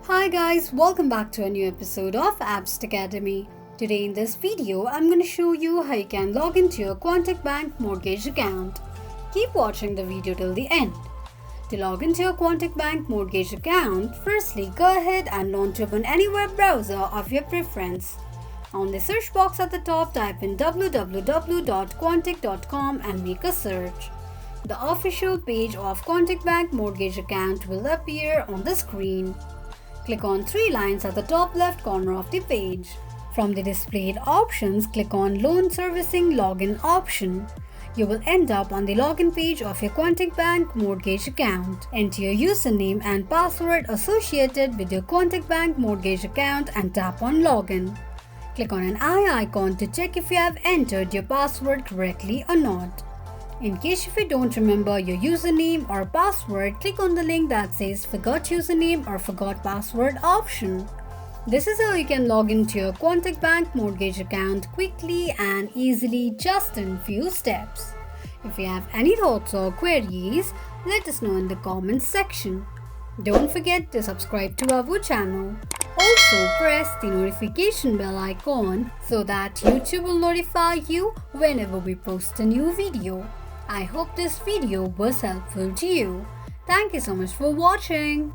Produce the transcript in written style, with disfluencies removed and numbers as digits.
Hi guys, welcome back to a new episode of Apps Academy. Today in this video, I'm going to show you how you can log into your Quontic bank mortgage account. Keep watching the video till the end. To log into your Quontic bank mortgage account, firstly go ahead and launch open any web browser of your preference. On the search box at the top, type in www.quontic.com and make a search. The official page of Quontic bank mortgage account will appear on the screen. Click on three lines at the top left corner of the page. From the displayed options, click on Loan Servicing Login option. You will end up on the login page of your Quontic bank mortgage account. Enter your username and password associated with your Quontic bank mortgage account and tap on Login. Click on an eye icon to check if you have entered your password correctly or not. In case if you don't remember your username or password, click on the link that says Forgot Username or Forgot Password option. This is how you can log into your Quontic bank mortgage account quickly and easily just in few steps. If you have any thoughts or queries, let us know in the comments section. Don't forget to subscribe to our channel. Also press the notification bell icon so that YouTube will notify you whenever we post a new video. I hope this video was helpful to you. Thank you so much for watching.